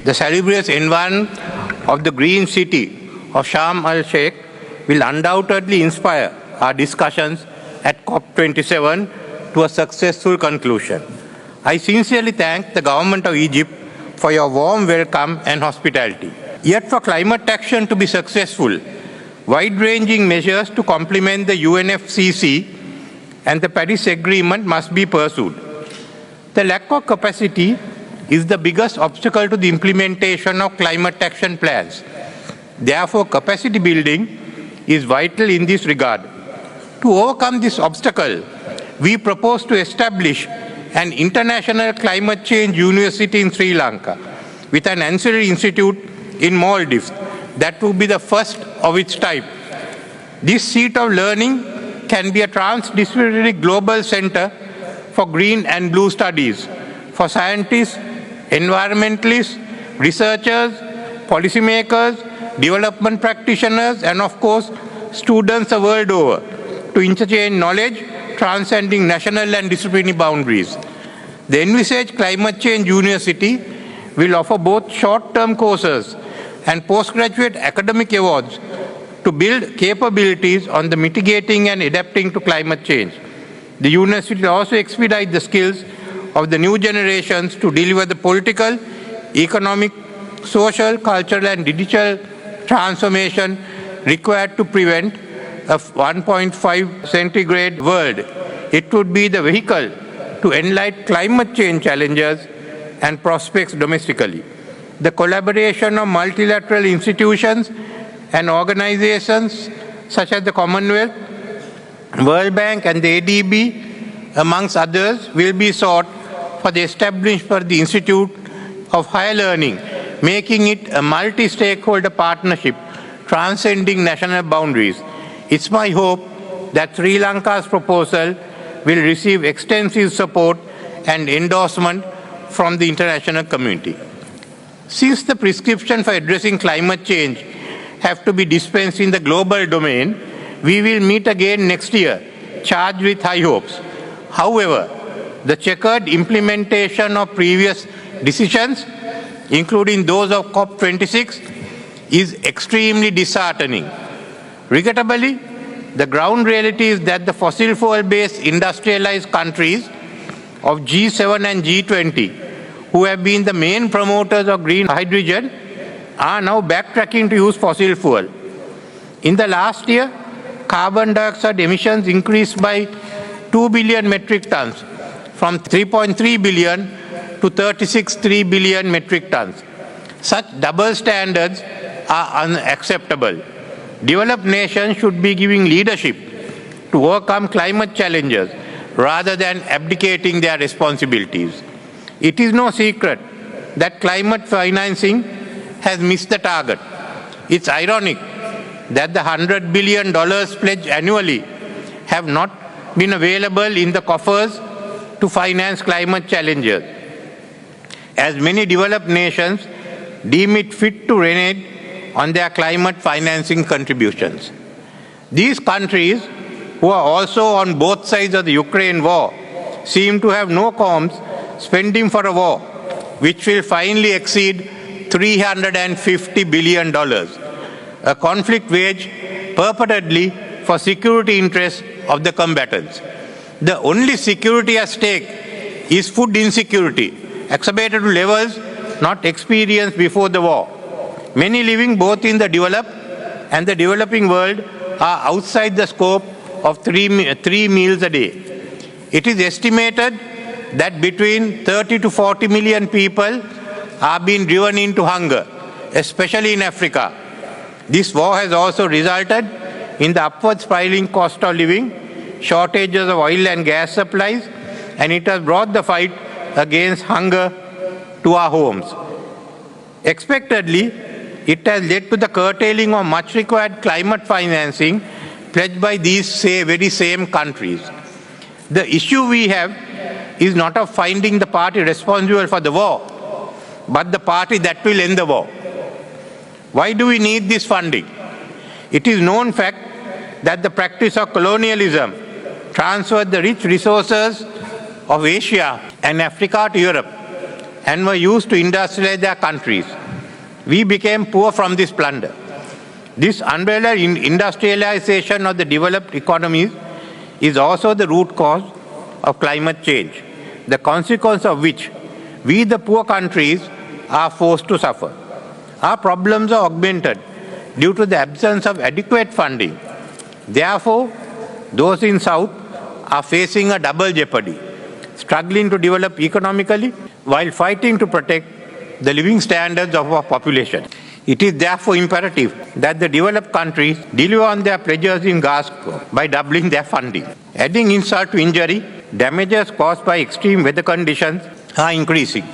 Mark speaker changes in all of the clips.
Speaker 1: The salubrious environment of the green city of Sharm el-Sheikh will undoubtedly inspire our discussions at COP27 to a successful conclusion. I sincerely thank the government of Egypt for your warm welcome and hospitality. Yet for climate action to be successful, wide-ranging measures to complement the UNFCCC and the Paris Agreement must be pursued. The lack of capacity is the biggest obstacle to the implementation of climate action plans. Therefore, capacity building is vital in this regard. To overcome this obstacle, we propose to establish an international climate change university in Sri Lanka with an ancillary institute in Maldives that will be the first of its type. This seat of learning can be a transdisciplinary global center for green and blue studies for scientists, environmentalists, researchers, policymakers, development practitioners, and of course, students the world over to interchange knowledge transcending national and disciplinary boundaries. The envisaged Climate Change University will offer both short-term courses and postgraduate academic awards to build capabilities on the mitigating and adapting to climate change. The university will also expedite the skills of the new generations to deliver the political, economic, social, cultural, and digital transformation required to prevent a 1.5 centigrade world. It would be the vehicle to enlighten climate change challenges and prospects domestically. The collaboration of multilateral institutions and organizations such as the Commonwealth, World Bank, and the ADB, amongst others, will be sought for the establishment of the Institute of Higher Learning, making it a multi-stakeholder partnership transcending national boundaries. It's my hope that Sri Lanka's proposal will receive extensive support and endorsement from the international community. Since the prescription for addressing climate change have to be dispensed in the global domain, we will meet again next year, charged with high hopes. However, the checkered implementation of previous decisions, including those of COP26, is extremely disheartening. Regrettably, the ground reality is that the fossil fuel-based industrialized countries of G7 and G20, who have been the main promoters of green hydrogen, are now backtracking to use fossil fuel. In the last year, carbon dioxide emissions increased by 2 billion metric tons, from 3.3 billion to 36.3 billion metric tons. Such double standards are unacceptable. Developed nations should be giving leadership to overcome climate challenges rather than abdicating their responsibilities. It is no secret that climate financing has missed the target. It's ironic that the $100 billion pledged annually have not been available in the coffers to finance climate challenges, as many developed nations deem it fit to renege on their climate financing contributions. These countries, who are also on both sides of the Ukraine war, seem to have no qualms spending for a war which will finally exceed $350 billion, a conflict waged purportedly for security interests of the combatants. The only security at stake is food insecurity, exacerbated to levels not experienced before the war. Many living both in the developed and the developing world are outside the scope of three meals a day. It is estimated that between 30 to 40 million people are being driven into hunger, especially in Africa. This war has also resulted in the upward spiraling cost of living, shortages of oil and gas supplies, and it has brought the fight against hunger to our homes. Expectedly, it has led to the curtailing of much required climate financing pledged by these very same countries. The issue we have is not of finding the party responsible for the war, but the party that will end the war. Why do we need this funding? It is known fact that the practice of colonialism transferred the rich resources of Asia and Africa to Europe, and were used to industrialize their countries. We became poor from this plunder. This unbridled industrialization of the developed economies is also the root cause of climate change, the consequence of which we, the poor countries, are forced to suffer. Our problems are augmented due to the absence of adequate funding. Therefore, those in South are facing a double jeopardy, struggling to develop economically while fighting to protect the living standards of our population. It is therefore imperative that the developed countries deliver on their pledges in Glasgow by doubling their funding. Adding insult to injury, damages caused by extreme weather conditions are increasing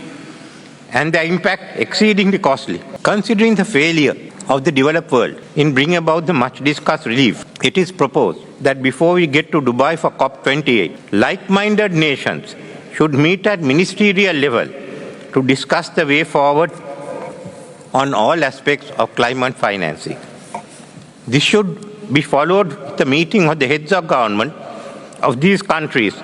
Speaker 1: and their impact exceedingly costly. Considering the failure of the developed world in bringing about the much discussed relief, it is proposed that before we get to Dubai for COP28, like-minded nations should meet at ministerial level to discuss the way forward on all aspects of climate financing. This should be followed with the meeting of the heads of government of these countries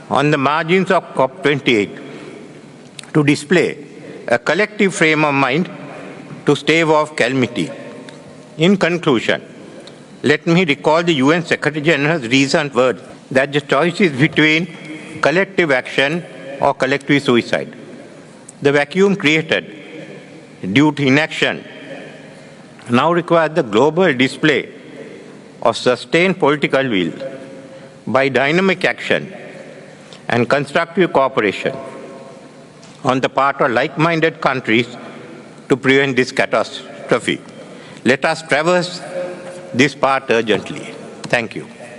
Speaker 1: on the margins of COP28 to display a collective frame of mind to stave off calamity. In conclusion, let me recall the UN Secretary General's recent words that the choice is between collective action or collective suicide. The vacuum created due to inaction now requires the global display of sustained political will by dynamic action and constructive cooperation on the part of like-minded countries to prevent this catastrophe. Let us traverse this path urgently. Thank you.